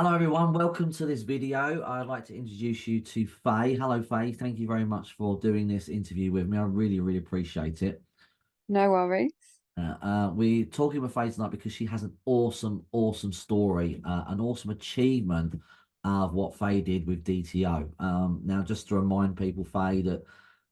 Hello everyone, welcome to this video. I'd like to introduce you to Faye. Hello Faye, thank you very much for doing this interview with me. I really appreciate it. No worries. We're talking with Faye tonight because she has an awesome story, an awesome achievement of what Faye did with DTO. Now, just to remind people, Faye, that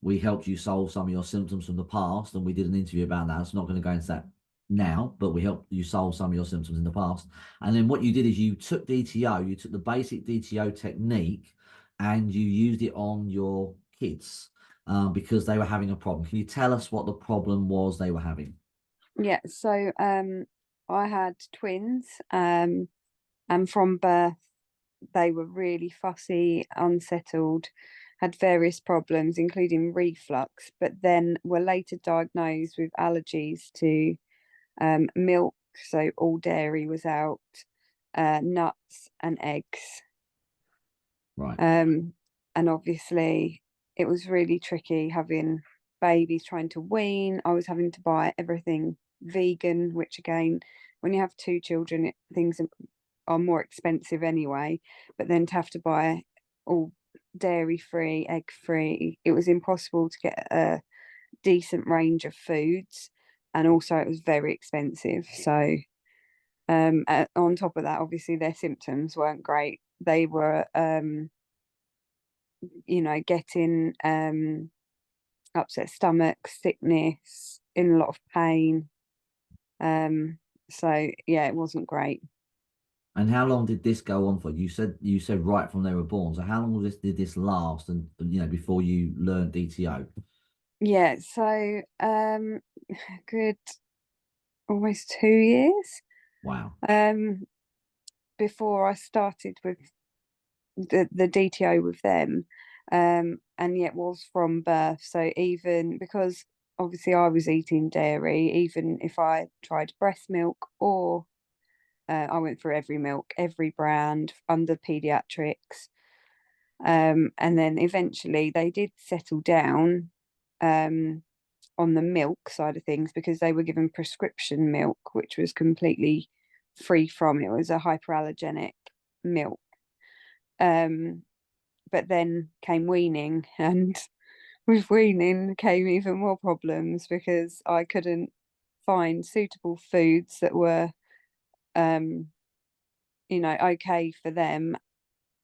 we helped you solve some of your symptoms from the past, and we did an interview about that. It's not going to go into that now, but we helped you solve some of your symptoms in the past. And then what you did is you took DTO, you took the basic DTO technique, and you used it on your kids because they were having a problem. Can you tell us what the problem was they were having? Yeah, so I had twins, and from birth they were really fussy, unsettled, had various problems, including reflux, but then were later diagnosed with allergies to milk, so all dairy was out, nuts and eggs. Right. And obviously it was really tricky having babies trying to wean. I was having to buy everything vegan, which again, when you have two children, things are more expensive anyway. But then to have to buy all dairy free, egg free, it was impossible to get a decent range of foods. And also, it was very expensive. So, on top of that, obviously, their symptoms weren't great. They were, getting upset stomach, sickness, in a lot of pain. Um, so yeah, it wasn't great. And how long did this go on for? You said right from they were born. So how long did this last and before you learned DTO? Yeah, so good almost 2 years Wow. um before I started with the DTO with them. And yet was from birth. So even because obviously I was eating dairy, even if I tried breast milk or I went for every milk, every brand under pediatrics. And then eventually they did settle down um, on the milk side of things because they were given prescription milk, which was completely free from it was a hyperallergenic milk. Um, but then came weaning, and with weaning came even more problems because I couldn't find suitable foods that were, um, okay for them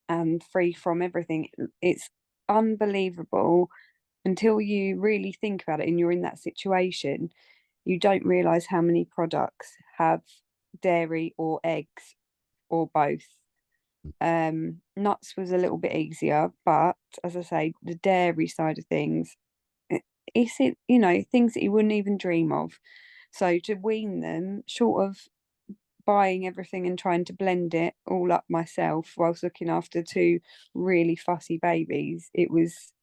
and free from everything. It's unbelievable until you really think about it and you're in that situation. You don't realize how many products have dairy or eggs or both. Nuts was a little bit easier, but as I say, the dairy side of things, it's things that you wouldn't even dream of. So to wean them, short of buying everything and trying to blend it all up myself whilst looking after two really fussy babies, it was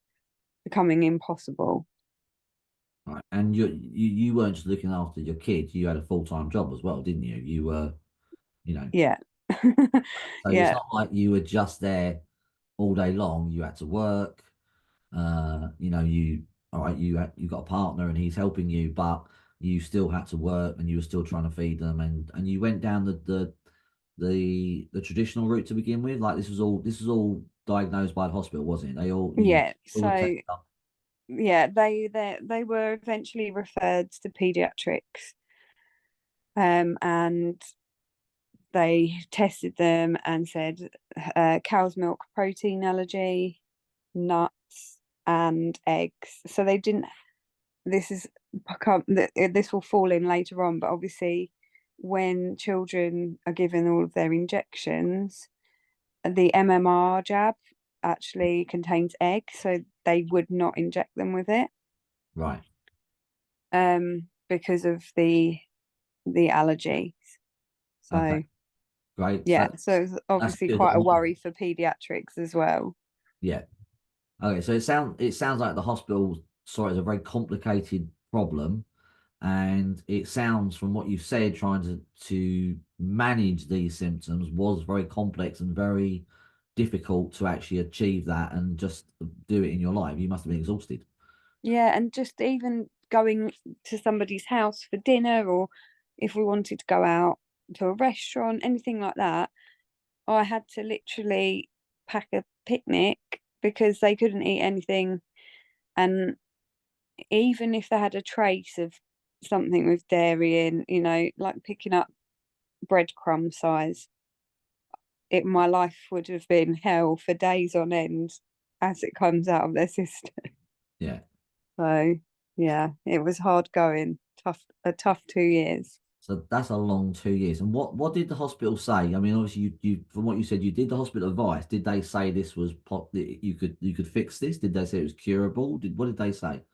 becoming impossible. Right. And you weren't just looking after your kids, you had a full-time job as well, didn't you? You were, you know, Yeah. so it's Yeah. not like you were just there all day long. You had to work. You all right, you got a partner and he's helping you, but you still had to work and you were still trying to feed them and you went down the traditional route to begin with. Like this was all diagnosed by the hospital, wasn't it? They all you Yeah. all the So tests up. yeah, they were eventually referred to pediatrics. And they tested them and said cow's milk protein allergy, nuts, and eggs. So they didn't. This is this will fall in later on, but obviously, when children are given all of their injections, the MMR jab actually contains egg, so they would not inject them with it Right. because of the allergy. Okay. So Great. yeah, So so it's that's obviously good. quite a worry for pediatrics as well. Yeah. Okay, so it sounds like the hospital saw it as a very complicated problem, and it sounds from what you've said, trying to manage these symptoms was very complex and very difficult to actually achieve that and just do it in your life. You must have been exhausted. Yeah, and just even going to somebody's house for dinner, or if we wanted to go out to a restaurant, anything like that, I had to literally pack a picnic because they couldn't eat anything. And even if they had a trace of something with dairy in, like picking up breadcrumb size, my life would have been hell for days on end as it comes out of their system. Yeah. So yeah, it was hard going, a tough 2 years. So that's a long 2 years. And what did the hospital say? I mean, obviously, you from what you said, you did the hospital advice. Did they say this was that you could fix this? Did they say it was curable? What did they say?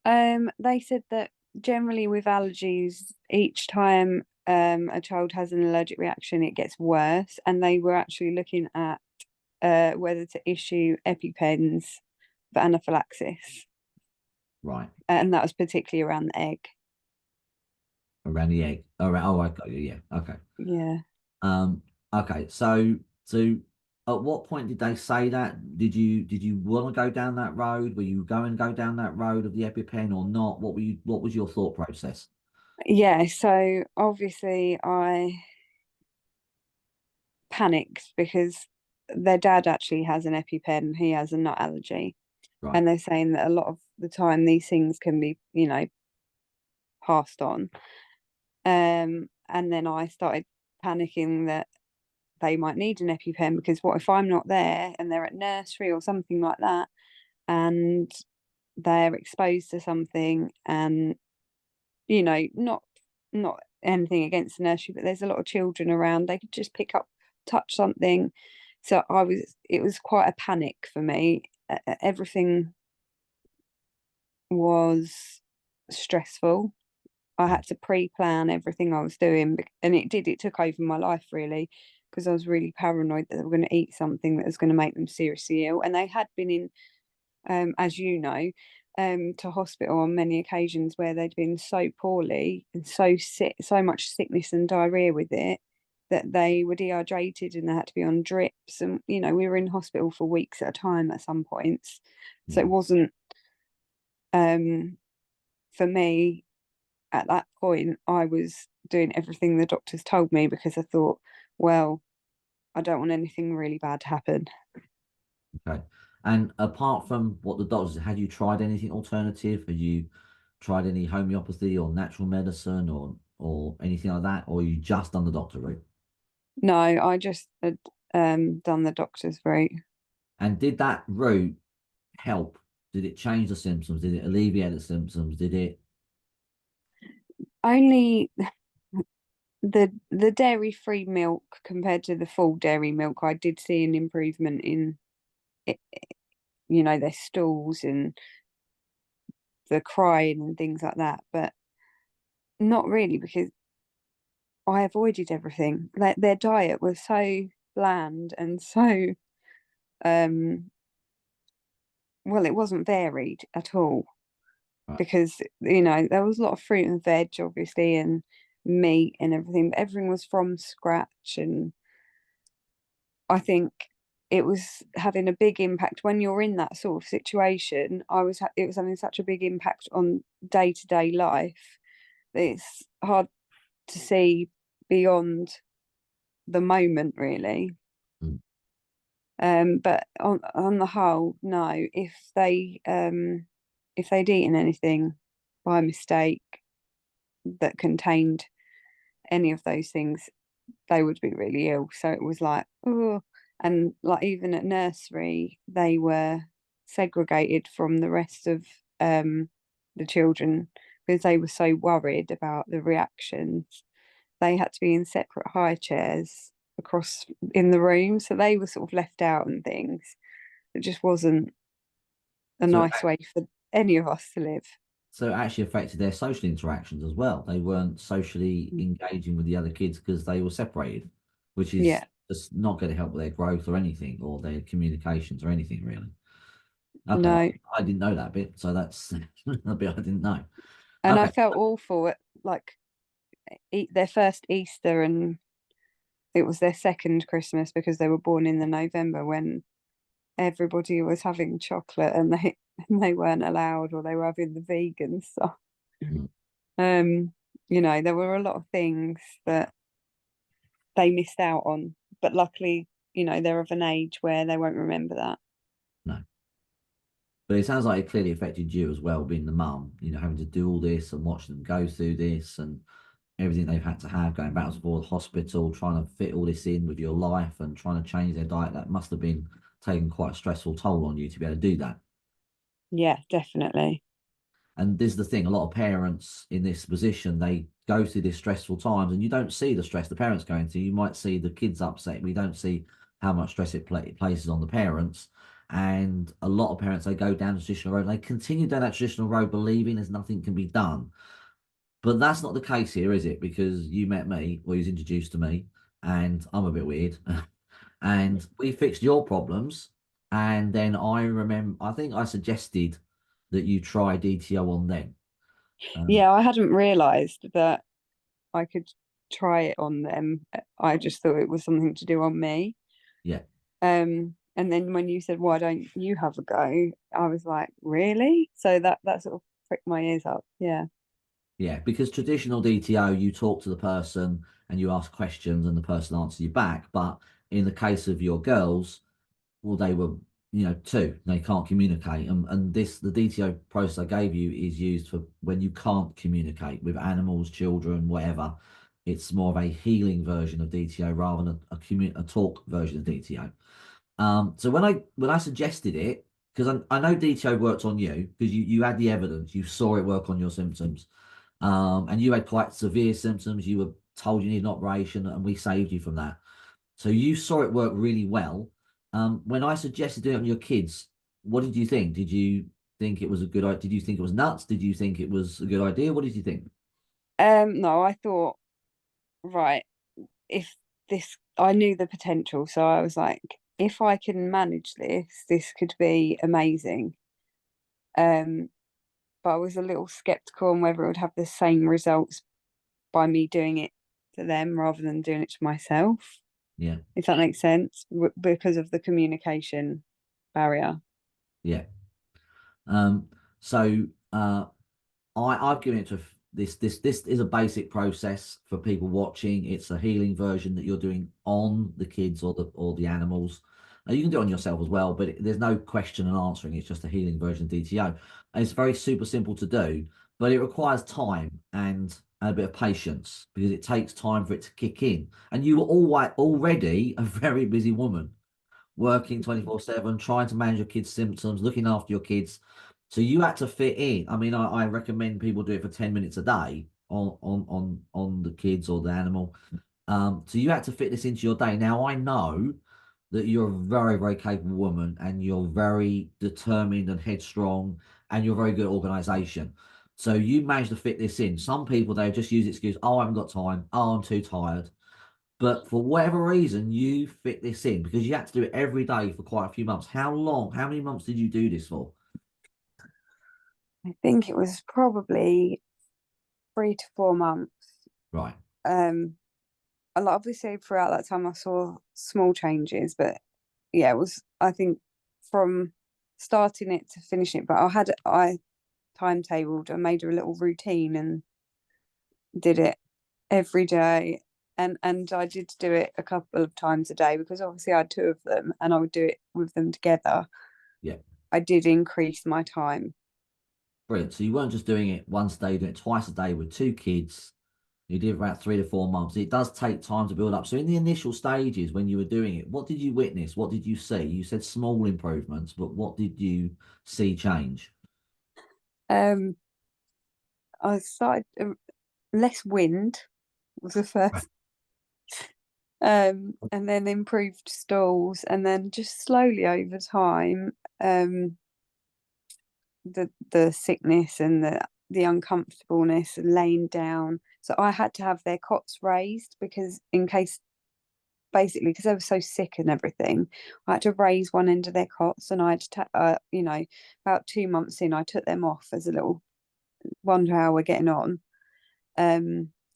They said that generally with allergies, each time a child has an allergic reaction, it gets worse, and they were actually looking at whether to issue EpiPens for anaphylaxis, Right. and that was particularly around the egg. Around the egg. Oh, I got you. Yeah. Okay. Yeah. Um, okay. So at what point did they say that? Did you want to go down that road? Were you going to go down that road of the EpiPen or not? What was your thought process? Yeah, so obviously I panicked because their dad actually has an EpiPen, he has a nut allergy, Right. and they're saying that a lot of the time these things can be, passed on. And then I started panicking that they might need an EpiPen because what if I'm not there and they're at nursery or something like that, and they're exposed to something, and not anything against the nursery, but there's a lot of children around. They could just pick up, touch something. So it was quite a panic for me. Everything was stressful. I had to pre-plan everything I was doing, and it took over my life really, because I was really paranoid that they were going to eat something that was going to make them seriously ill. And they had been in, as you know, to hospital on many occasions where they'd been so poorly and so sick, so much sickness and diarrhea with it, that they were dehydrated and they had to be on drips. And we were in hospital for weeks at a time at some points. So it Mm. wasn't, um, for me at that point. I was doing everything the doctors told me because I thought, well, I don't want anything really bad to happen. Okay. And apart from what the doctors, had you tried anything alternative? Had you tried any homeopathy or natural medicine or anything like that, or you just done the doctor route? No, I just had done the doctor's route. And did that route help? Did it change the symptoms? Did it alleviate the symptoms? Did it? Only the dairy free milk compared to the full dairy milk, I did see an improvement in it, their stools and the crying and things like that, but not really because I avoided everything. Their diet was so bland and so um well, it wasn't varied at all Right. because there was a lot of fruit and veg, obviously, and meat and everything, but everything was from scratch. And I think it was having a big impact when you're in that sort of situation. It was having such a big impact on day to day life that it's hard to see beyond the moment, really. Mm. But on the whole, no. If they'd eaten anything by mistake that contained any of those things, they would be really ill. So it was like, oh, and like even at nursery, they were segregated from the rest of the children because they were so worried about the reactions. They had to be in separate high chairs across in the room, so they were sort of left out and things. It just wasn't a So nice way for any of us to live. so it actually affected their social interactions as well. They weren't socially Mm. engaging with the other kids because they were separated, which is Yeah, just not going to help with their growth or anything, or their communications or anything really. Okay, no. I didn't know that bit, so that's a bit I didn't know. And I Okay, felt awful at like their first Easter, and it was their second Christmas because they were born in the November when everybody was having chocolate and they and they weren't allowed, or they were having the vegan stuff. mm, Um, there were a lot of things that they missed out on but luckily, they're of an age where they won't remember that. No. But it sounds like it clearly affected you as well, being the mum, having to do all this and watch them go through this and everything they've had to have, going back to the hospital, trying to fit all this in with your life and trying to change their diet. That must have been taking quite a stressful toll on you to be able to do that. Yeah, definitely. And this is the thing, a lot of parents in this position, they go through this stressful times and you don't see the stress the parents going through. You might see the kids upset, but you don't see how much stress it places on the parents. And a lot of parents, they go down the traditional road and they continue down that traditional road believing there's nothing can be done. But that's not the case here, is it? Because you met me, or you was introduced to me, and I'm a bit weird. And we fixed your problems. And then I remember, I think I suggested that you try DTO on them. Um, Yeah, I hadn't realised that I could try it on them. I just thought it was something to do on me. yeah, And then when you said, "Why don't you have a go?" I was like, "Really?" So that sort of pricked my ears up. Yeah. yeah. Because traditional DTO, you talk to the person and you ask questions and the person answers you back. But in the case of your girls, well, they were, two, they can't communicate. And the DTO process I gave you is used for when you can't communicate with animals, children, whatever. It's more of a healing version of DTO rather than a talk version of DTO. So when I suggested it, because I know DTO worked on you because you had the evidence, you saw it work on your symptoms, and you had quite severe symptoms. You were told you need an operation, and we saved you from that. So you saw it work really well. When I suggested doing it on your kids, what did you think? Did you think it was a good idea? Did you think it was nuts? Did you think it was a good idea? What did you think? No, I thought, right, if I knew the potential, so I was like, if I can manage this could be amazing. Um, but I was a little skeptical on whether it would have the same results by me doing it to them rather than doing it to myself, Yeah, if that makes sense, because of the communication barrier. yeah. Um, so I've given it to this is a basic process for people watching. It's a healing version that you're doing on the kids or the animals. You can do it on yourself as well, but there's no question and answering. It's just a healing version of DTO. And it's very super simple to do, but it requires time and a bit of patience because it takes time for it to kick in. And you were already a very busy woman working 24/7, trying to manage your kids' symptoms, looking after your kids. So you had to fit in. I mean, I recommend people do it for 10 minutes a day on the kids or the animal. So you had to fit this into your day. Now I know that you're a very, very capable woman and you're very determined and headstrong and you're very good at organization. So you managed to fit this in. Some people they just use the excuse, oh, I haven't got time, oh, I'm too tired. But for whatever reason, you fit this in because you had to do it every day for quite a few months. How long? How many months did you do this for? I think it was probably 3 to 4 months. Right. Um, a lot obviously throughout that time I saw small changes, but yeah, it was I think from starting it to finishing it. But I timetabled and made a little routine and did it every day. And I did do it a couple of times a day because obviously I had two of them and I would do it with them together. Yeah. I did increase my time. Brilliant. So you weren't just doing it once a day, doing it twice a day with two kids. You did about 3 to 4 months. It does take time to build up. So in the initial stages when you were doing it, what did you witness? What did you see? You said small improvements, but what did you see change? Um, I started less wind was the Right. first, and then improved stalls, and then just slowly over time, the sickness and the uncomfortableness and laying down. So I had to have their cots raised because in case basically because they were so sick and everything, I had to raise one end of their cots, and I had to, about 2 months in, I took them off as a little wonder how we're getting on.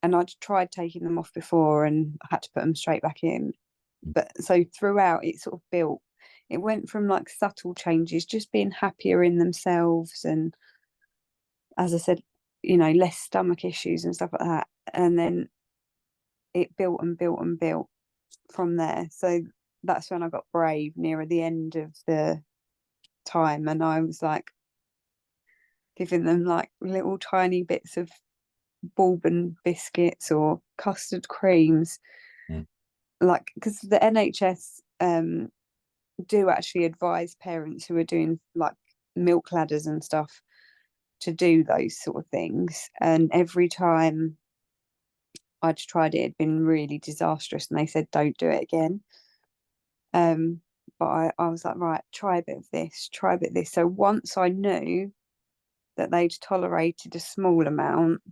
And I'd tried taking them off before and I had to put them straight back in. But so throughout, it sort of built. It went from like subtle changes, just being happier in themselves, and as I said, less stomach issues and stuff like that. And then it built and built and built. from there. So that's when I got brave nearer the end of the time, and I was like giving them like little tiny bits of bourbon biscuits or custard creams, Yeah. like because the NHS do actually advise parents who are doing like milk ladders and stuff to do those sort of things. And every time I'd tried it, it'd been really disastrous, and they said don't do it again. Um, but I was like, right, try a bit of this, try a bit of this. So once I knew that they'd tolerated a small amount,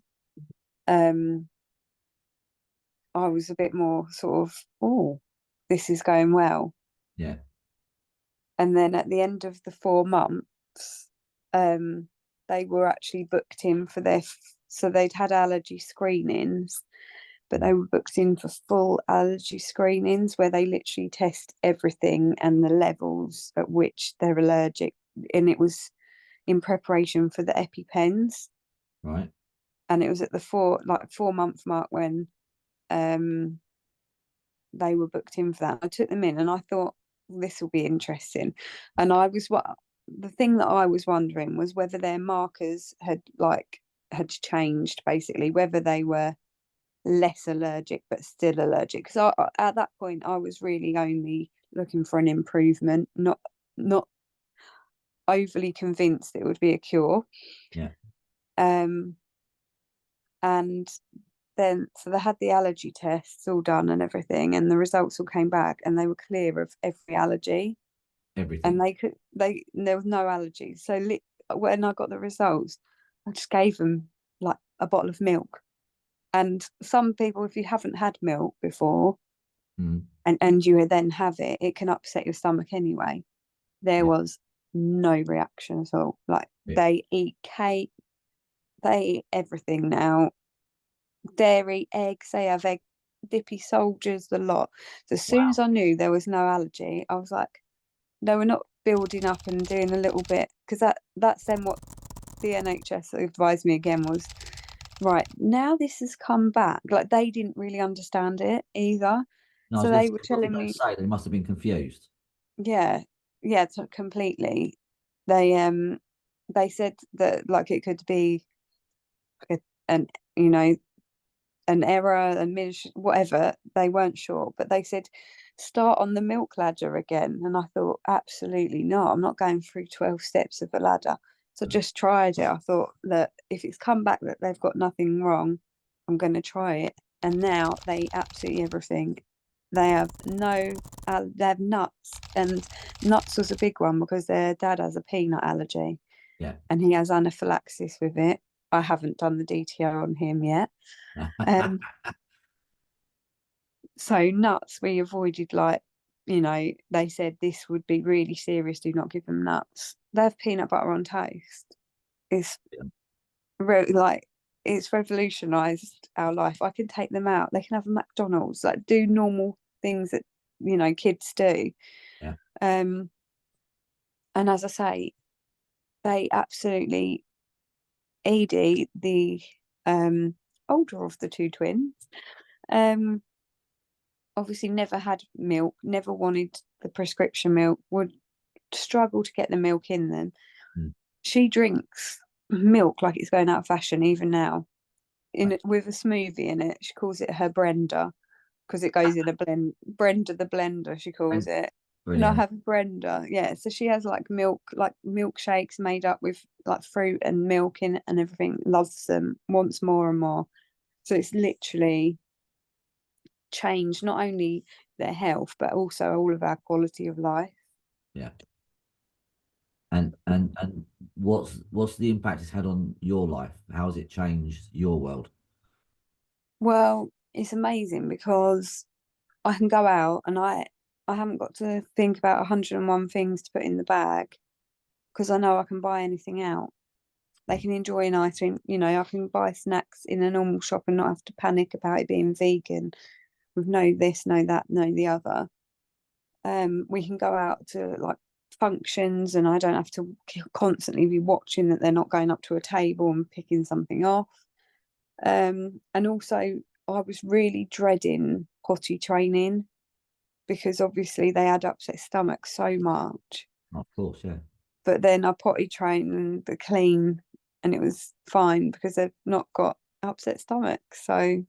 um, I was a bit more sort of, oh, this is going well. Yeah. And then at the end of the 4 months, um, they were actually booked in for so they'd had allergy screenings, but Mm. they were booked in for full allergy screenings where they literally test everything and the levels at which they're allergic. And it was in preparation for the EpiPens. Right. And it was at the 4 month mark when um they were booked in for that. I took them in and I thought this will be interesting. And the thing that I was wondering was whether their markers had changed, basically, whether they were less allergic but still allergic. Because at that point I was really only looking for an improvement, not overly convinced it would be a cure. Yeah. Um and then so they had the allergy tests all done and everything, and the results all came back and they were clear of every allergy, and Everything. they there was no allergies. So when I got the results, I just gave them like a bottle of milk. And some people, if you haven't had milk before Mm. and you then have it, it can upset your stomach anyway. There Yeah. was no reaction at all. Like Yeah. they eat cake, they eat everything now. Dairy, eggs, they have egg dippy soldiers, the lot. So as soon as Wow. I knew there was no allergy, I was like, no, we're not building up and doing a little bit, because that's then what the NHS advised me again was, right, now this has come back. Like they didn't really understand it either. No, I So was going to they say, were what were you telling going to me, say? They must have been confused. yeah, yeah, completely. They they said that like it could be like an you know an error, whatever. They weren't sure, but they said start on the milk ladder again. And I thought, absolutely not. I'm not going through 12 steps of a ladder. So just tried it. I thought that if it's come back that they've got nothing wrong, I'm going to try it. And now they eat absolutely everything. They have no, they have nuts, and nuts was a big one because their dad has a peanut allergy Yeah. and he has anaphylaxis with it. I haven't done the DTO on him yet. Um, So nuts we avoided, like, they said this would be really serious, do not give them nuts. They have peanut butter on toast. It's Yeah. like it's revolutionized our life. I can take them out. They can have a McDonald's, like do normal things that kids do. Yeah. Um and as I say, they absolutely, Edie, the um older of the two twins, um obviously never had milk, never wanted the prescription milk, would struggle to get the milk in them. Mm. She drinks milk like it's going out of fashion even now. In Right. it with a smoothie in it. She calls it her Brenda because it goes in a Brenda the blender, she calls Brilliant. it. And I Brilliant. have a Brenda. Yeah. So she has like milkshakes made up with like fruit and milk in it and everything. Loves them, wants more and more. So it's literally changed not only their health, but also all of our quality of life. Yeah. And what's the impact it's had on your life? How has it changed your world? Well, it's amazing because I can go out and I haven't got to think about 101 things to put in the bag because I know I can buy anything out. They Mm. can enjoy an item, I can buy snacks in a normal shop and not have to panic about it being vegan with no this, no that, no the other. We can go out to like functions and I don't have to constantly be watching that they're not going up to a table and picking something off. And also I was really dreading potty training. because obviously they had upset stomach so much. Of course, yeah. But then I potty trained and the clean, and it was fine because they've not got upset stomach. So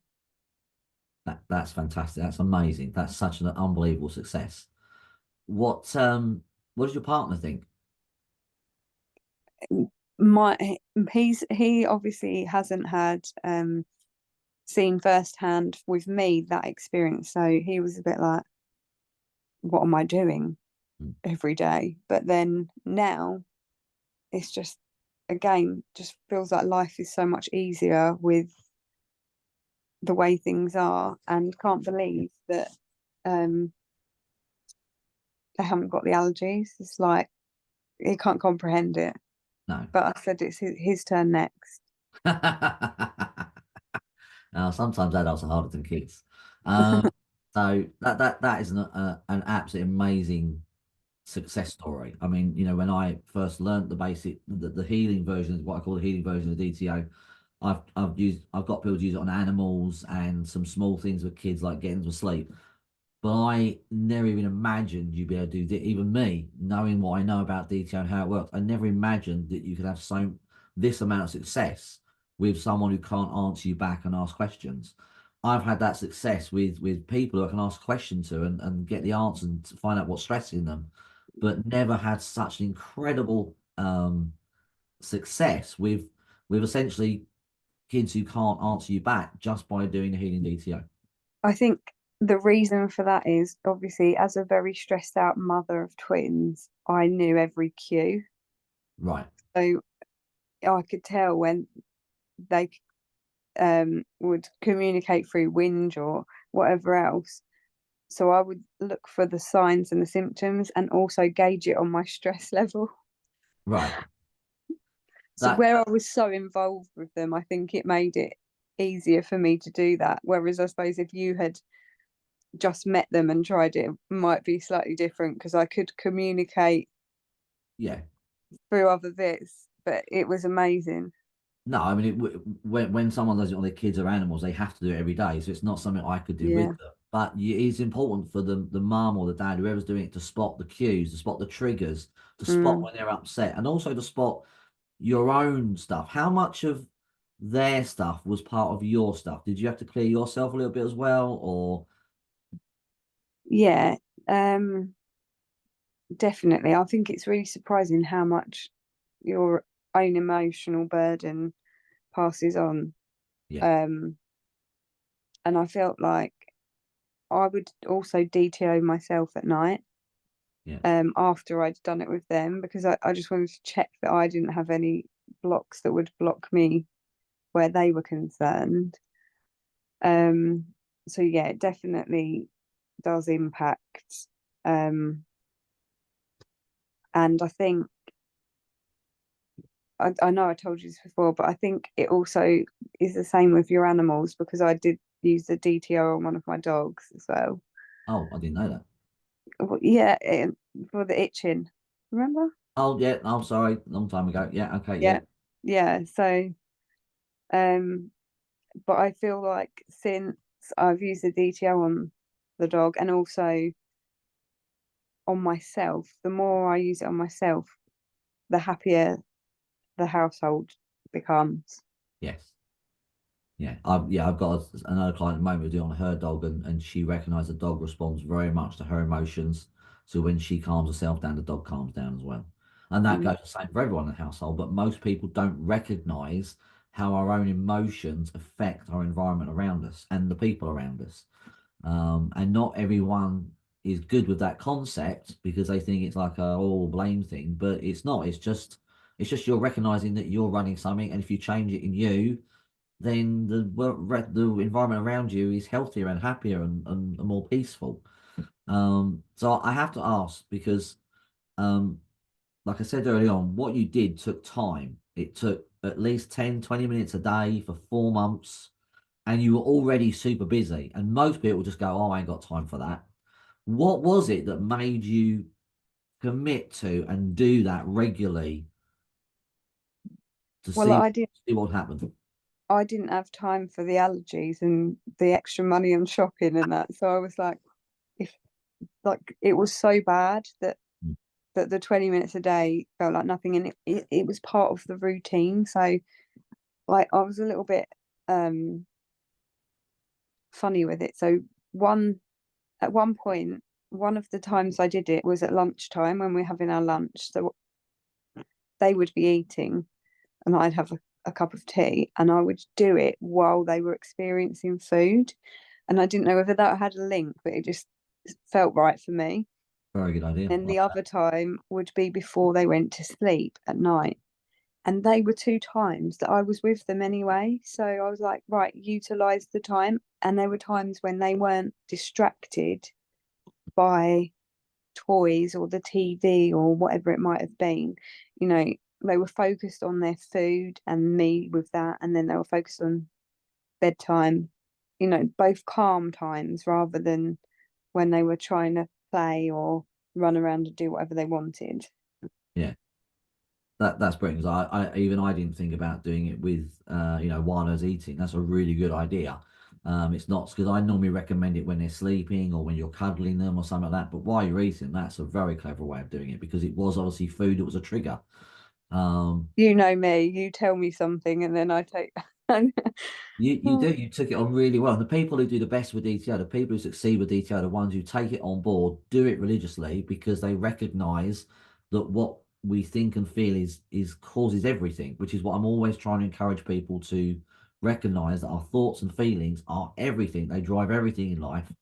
That's fantastic. That's amazing. That's such an unbelievable success. What does your partner think? my he obviously hasn't had seen firsthand with me that experience. So he was a bit like, what am I doing Mm. every day? But then now it's just, again, just feels like life is so much easier with the way things are, and can't believe that um they haven't got the allergies. It's like he can't comprehend it. No. But I said it's his turn next. Now, sometimes adults are harder than kids. So that is an absolutely amazing success story. I mean, when I first learned the healing version, what I call the healing version of DTO, I've got people to use it on animals and some small things with kids like getting to sleep. But I never even imagined you'd be able to do that. Even me, knowing what I know about DTO and how it works, I never imagined that you could have this amount of success with someone who can't answer you back and ask questions. I've had that success with people who I can ask questions to and get the answer and to find out what's stressing them, but never had such an incredible success with essentially kids who can't answer you back just by doing the healing DTO. I think the reason for that is obviously, as a very stressed out mother of twins, I knew every cue. Right. So I could tell when they would communicate through whinge or whatever else. So I would look for the signs and the symptoms and also gauge it on my stress level. Right. So That where I was so involved with them, I think it made it easier for me to do that. Whereas I suppose if you had just met them and tried it, it might be slightly different because I could communicate yeah. through other bits, but it was amazing. No, I mean, when someone does it on their kids or animals, they have to do it every day. So it's not something I could do with Yeah. them. But it's important for the mum or the dad, whoever's doing it, to spot the cues, to spot the triggers, to spot Mm. when they're upset, and also to spot your own stuff. How much of their stuff was part of your stuff? Did you have to clear yourself a little bit as well, or Yeah, definitely. I think it's really surprising how much your own emotional burden passes on. yeah, Um, and I felt like I would also DTO myself at night, yeah, after I'd done it with them, because I just wanted to check that I didn't have any blocks that would block me where they were concerned. Um, so yeah, it definitely does impact. Um, and I think I know I told you this before, but I think it also is the same with your animals because I did use the DTO on one of my dogs as well. oh, I didn't know that. Well, yeah, for the itching. Remember? Oh, yeah, I'm sorry, long time ago. Yeah, okay, yeah, Yeah, yeah. So, um, but I feel like since I've used the DTO on the dog and also on myself, the more I use it on myself, the happier the household becomes. yes. I've got another client at the moment who's doing on her dog, and she recognised the dog responds very much to her emotions. So when she calms herself down, the dog calms down as well. And that Mm. goes the same for everyone in the household. But most people don't recognise how our own emotions affect our environment around us and the people around us. And not everyone is good with that concept because they think it's like a all blame thing, but it's not. It's just you're recognizing that you're running something, and if you change it in you, then the environment around you is healthier and happier and more peaceful. So I have to ask because, um, like I said early on, what you did took time. It took at least 10, 20 minutes a day for 4 months, and you were already super busy. And most people just go, "Oh, I ain't got time for that." What was it that made you commit to and do that regularly to Well, see see what happened? I didn't have time for the allergies and the extra money on shopping and that. So I was like, if like it was so bad that Mm. the 20 minutes a day felt like nothing, and it was part of the routine. So like I was a little bit um funny with it. So one at one point, one of the times I did it was at lunchtime when we're having our lunch. So they would be eating and I'd have a cup of tea, and I would do it while they were experiencing food. And I didn't know whether that had a link, but it just felt right for me. Very good idea. And the other time would be before they went to sleep at night. And they were two times that I was with them anyway. So I was like, right, utilize the time. And there were times when they weren't distracted by toys or the TV or whatever it might have been. You know, they were focused on their food and me with that. And then they were focused on bedtime, both calm times rather than when they were trying to play or run around and do whatever they wanted. Yeah. That's brilliant. 'Cause I didn't think about doing it with while I was eating. That's a really good idea. It's not because I normally recommend it when they're sleeping or when you're cuddling them or something like that. But while you're eating, that's a very clever way of doing it because it was obviously food. It was a trigger. Um, You know me, you tell me something and then I take. you do. You took it on really well. And the people who do the best with DTO, the people who succeed with DTO, are the ones who take it on board, do it religiously because they recognise that what we think and feel is causes everything, which is what I'm always trying to encourage people to recognise that our thoughts and feelings are everything. They drive everything in life.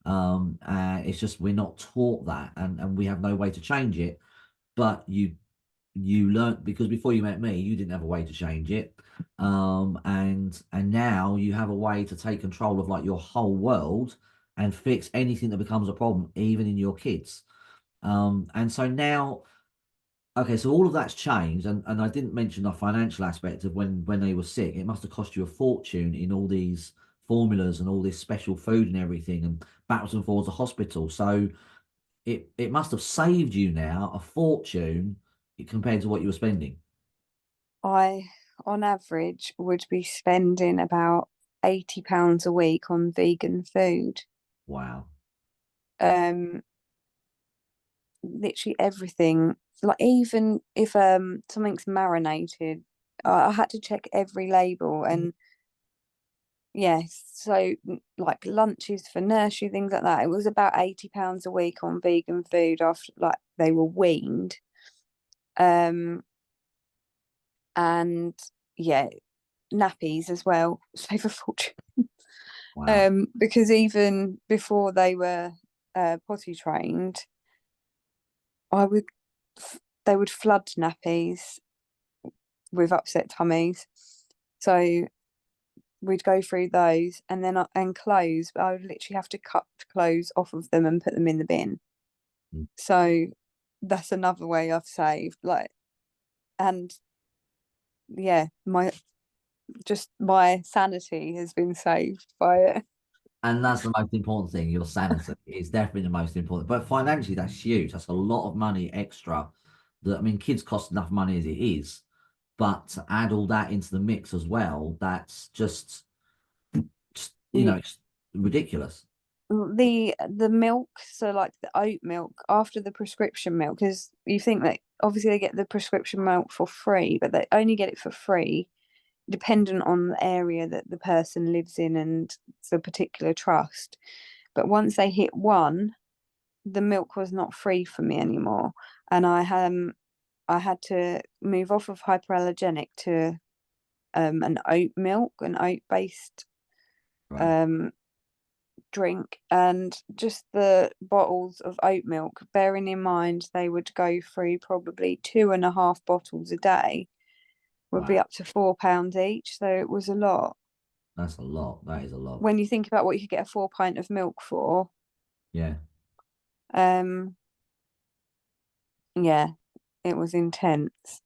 It's just we're not taught that, and we have no way to change it. But you learned because before you met me, you didn't have a way to change it. And now you have a way to take control of like your whole world and fix anything that becomes a problem, even in your kids. And so now, okay, so all of that's changed, and I didn't mention the financial aspect of when they were sick. It must have cost you a fortune in all these formulas and all this special food and everything, and backwards and forwards to hospital. So it must have saved you now a fortune compared to what you were spending. I, on average, would be spending about £80 a week on vegan food. Wow. Um, Literally everything. Like even if something's marinated, I had to check every label. And yes, so like lunches for nursery, things like that. It was about £80 a week on vegan food after like they were weaned. Um, and yeah, nappies as well. Save a fortune. Wow. Because even before they were potty trained, I would they would flood nappies with upset tummies. So we'd go through those, and then and clothes. I would literally have to cut clothes off of them and put them in the bin. Mm. So that's another way I've saved. Like, and yeah, my sanity has been saved by it. And that's the most important thing. Your sanity is definitely the most important. But financially, that's huge. That's a lot of money extra. That I mean, kids cost enough money as it is, but to add all that into the mix as well, that's Yeah. it's ridiculous. The milk, so like the oat milk after the prescription milk, because you think that obviously they get the prescription milk for free, but they only get it for free dependent on the area that the person lives in and the particular trust. But once they hit one, the milk was not free for me anymore, and I had to move off of hyperallergenic to an oat milk, an oat based Right. um drink. And just the bottles of oat milk, bearing in mind they would go through probably 2.5 bottles a day, would be Wow. up to £4 each. So it was a lot. That's a lot. That is a lot. When you think about what you could get a 4 pint of milk for, Yeah. um, yeah, it was intense.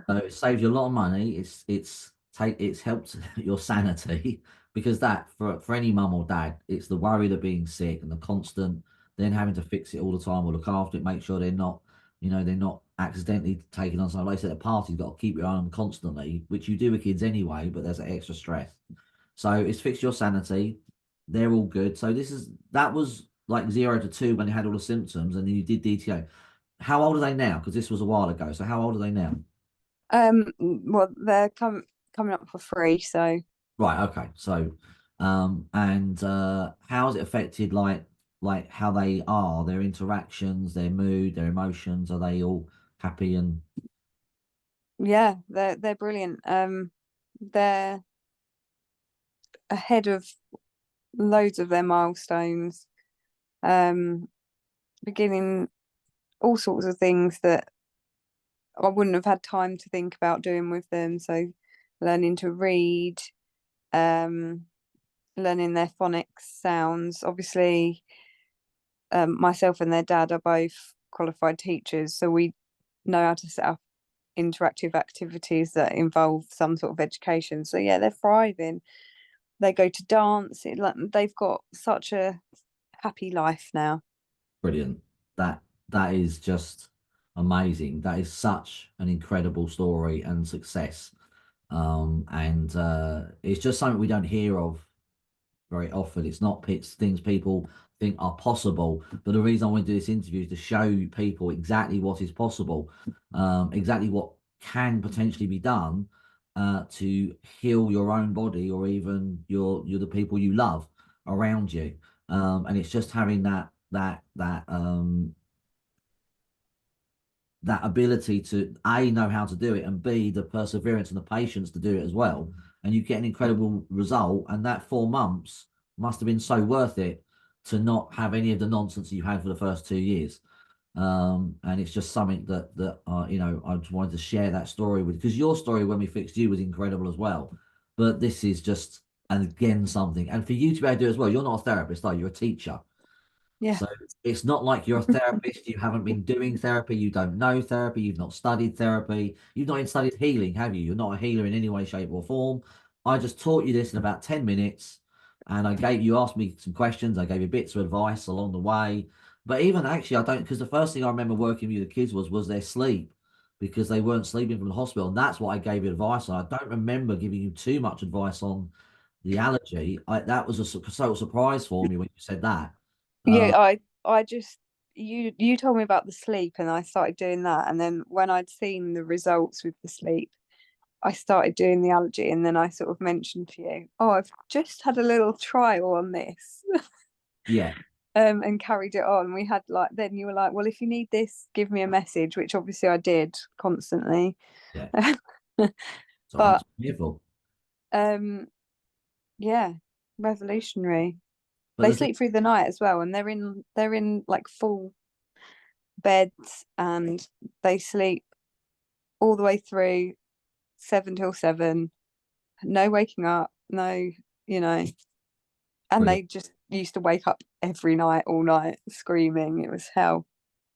So it saves you a lot of money. It's helped your sanity because that for any mum or dad, it's the worry of being sick and the constant then having to fix it all the time or look after it, make sure they're not accidentally taking on something. Like I said, at parties, you've got to keep your eye on them constantly, which you do with kids anyway, but there's that extra stress. So it's fixed your sanity. They're all good. So that was like 0 to 2 when they had all the symptoms, and then you did DTO. How old are they now? Because this was a while ago. So how old are they now? Well, they're coming up for 3, so Right. Okay. So, and how has it affected like how they are, their interactions, their mood, their emotions? Are they all happy and yeah, they're brilliant. They're ahead of loads of their milestones. Um, Beginning all sorts of things that I wouldn't have had time to think about doing with them. So learning to read, um, learning their phonics sounds. Obviously, myself and their dad are both qualified teachers, so we know how to set up interactive activities that involve some sort of education. So yeah, they're thriving. They go to dance. Like, they've got such a happy life now. brilliant? That that is just amazing. That is such an incredible story and success. And it's just something we don't hear of very often. It's not things people think are possible. But the reason I want to do this interview is to show people exactly what is possible, exactly what can potentially be done to heal your own body or even your the people you love around you. And it's just having that ability to A, know how to do it, and B, the perseverance and the patience to do it as well. And you get an incredible result. And that 4 months must have been so worth it to not have any of the nonsense you had for the first 2 years. And it's just something that I just wanted to share that story with, because your story when we fixed you was incredible as well. But this is just, and again, something. And for you to be able to do it as well, you're not a therapist, are you? You're a teacher. Yeah. So it's not like you're a therapist, you haven't been doing therapy, you don't know therapy, you've not studied therapy, you've not even studied healing, have you? You're not a healer in any way, shape, or form. I just taught you this in about 10 minutes, and you asked me some questions, I gave you bits of advice along the way. But even actually, I don't, because the first thing I remember working with the kids was their sleep, because they weren't sleeping from the hospital. And that's what I gave you advice on. I don't remember giving you too much advice on the allergy. That was a total surprise for me when you said that. Yeah, Uh, I just you told me about the sleep and I started doing that, and then when I'd seen the results with the sleep, I started doing the allergy, and then I sort of mentioned to you, oh, I've just had a little trial on this. yeah. And carried it on. We had like, then you were like, well, if you need this, give me a message, which obviously I did constantly. Yeah. So I'm But fearful. um yeah, revolutionary. But They the thing, sleep through the night as well, and they're in like full beds, and they sleep all the way through 7 till 7, no waking up, no, you know, and brilliant. they just used to wake up every night, all night, screaming. It was hell.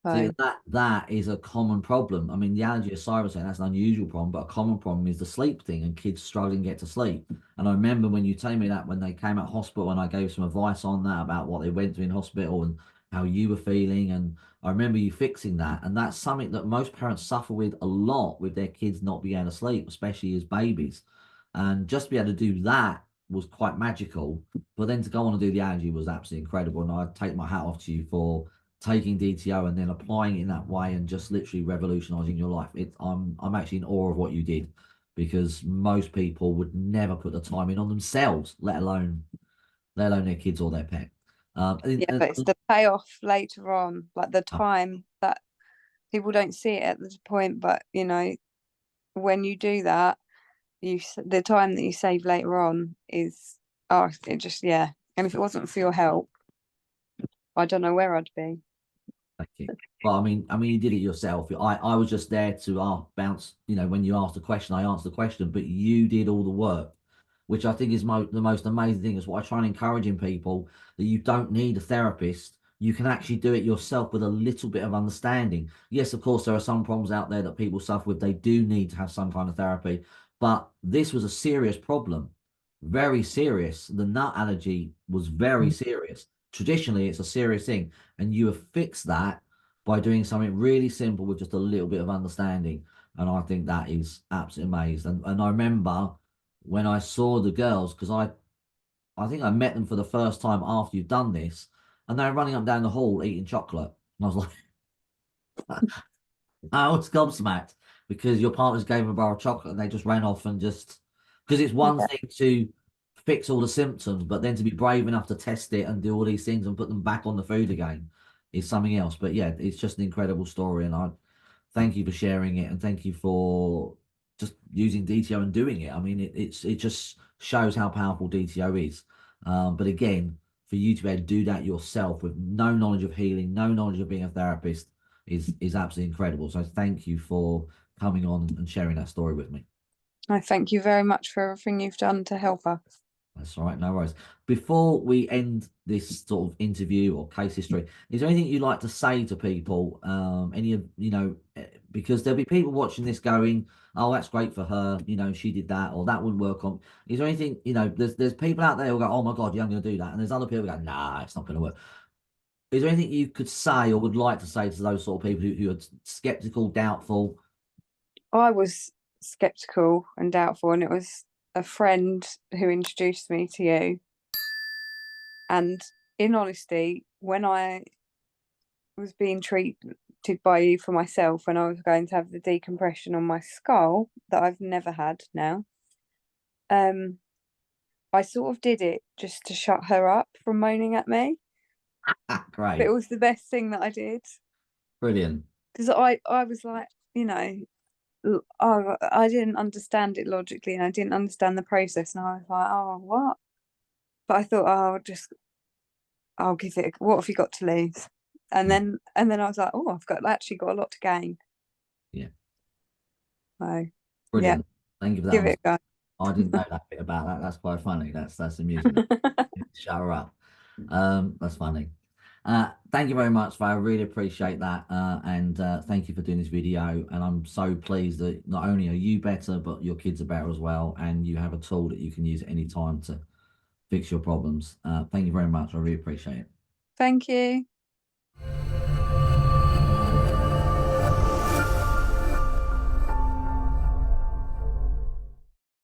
See, So that is a common problem. I mean, the allergy aside was saying that's an unusual problem, but a common problem is the sleep thing and kids struggling to get to sleep. And I remember when you told me that when they came out of hospital and I gave some advice on that about what they went through in hospital and how you were feeling. And I remember you fixing that. And that's something that most parents suffer with a lot with their kids not being able to sleep, especially as babies. And just to be able to do that was quite magical. But then to go on and do the allergy was absolutely incredible. And I take my hat off to you for taking DTO and then applying it in that way and just literally revolutionizing your life. I'm actually in awe of what you did, because most people would never put the time in on themselves, let alone their kids or their pet. yeah, but it's the payoff later on, like the Ah, time that people don't see it at the point, but when you do that, the time that you save later on is, oh, it just, yeah. And if it wasn't for your help, I don't know where I'd be. thank you. Well, I mean, you did it yourself. I was just there to bounce. When you asked a question, I answered the question, but you did all the work, which I think is the most amazing thing. Is what I try and encourage in people, that you don't need a therapist. You can actually do it yourself with a little bit of understanding. Yes, of course, there are some problems out there that people suffer with. They do need to have some kind of therapy, but this was a serious problem, very serious. The nut allergy was very serious. Traditionally, it's a serious thing, and you have fixed that by doing something really simple with just a little bit of understanding. And I think that is absolutely amazing. And I remember when I saw the girls, because I think I met them for the first time after you've done this, and they were running up and down the hall eating chocolate. And I was like, I was gobsmacked because your partners gave them a bar of chocolate and they just ran off and just because it's one Yeah. thing to fix all the symptoms, but then to be brave enough to test it and do all these things and put them back on the food again is something else. But yeah, it's just an incredible story, and I thank you for sharing it and thank you for just using DTO and doing it. I mean, it just shows how powerful DTO is. But again, for you to be able to do that yourself with no knowledge of healing, no knowledge of being a therapist is absolutely incredible. So thank you for coming on and sharing that story with me. I thank you very much for everything you've done to help us. That's all right, no worries. Before we end this sort of interview or case history, is there anything you'd like to say to people? Any of, because there'll be people watching this going, oh, that's great for her, she did that, or that wouldn't work on. Is there anything, there's people out there who go, oh my God, yeah, I'm going to do that. And there's other people who go, nah, it's not going to work. Is there anything you could say or would like to say to those sort of people who are skeptical, doubtful? I was skeptical and doubtful, and it was a friend who introduced me to you. And in honesty, when I was being treated by you for myself, when I was going to have the decompression on my skull that I've never had now, um, I sort of did it just to shut her up from moaning at me. Ah, But it great. was the best thing that I did Brilliant. because I was like, I didn't understand it logically and I didn't understand the process, and I was like, oh, what? But I thought, oh, I'll give it. What have you got to lose? And Yeah. then I was like, oh, actually got a lot to gain. Yeah. So yeah, Brilliant. Thank you for that give honesty. it a I didn't know that bit about that. That's quite funny. That's amusing. go. Shut her up. That's funny. Thank you very much, Faye. I really appreciate that. And thank you for doing this video. And I'm so pleased that not only are you better, but your kids are better as well. And you have a tool that you can use at any time to fix your problems. Thank you very much. I really appreciate it. Thank you.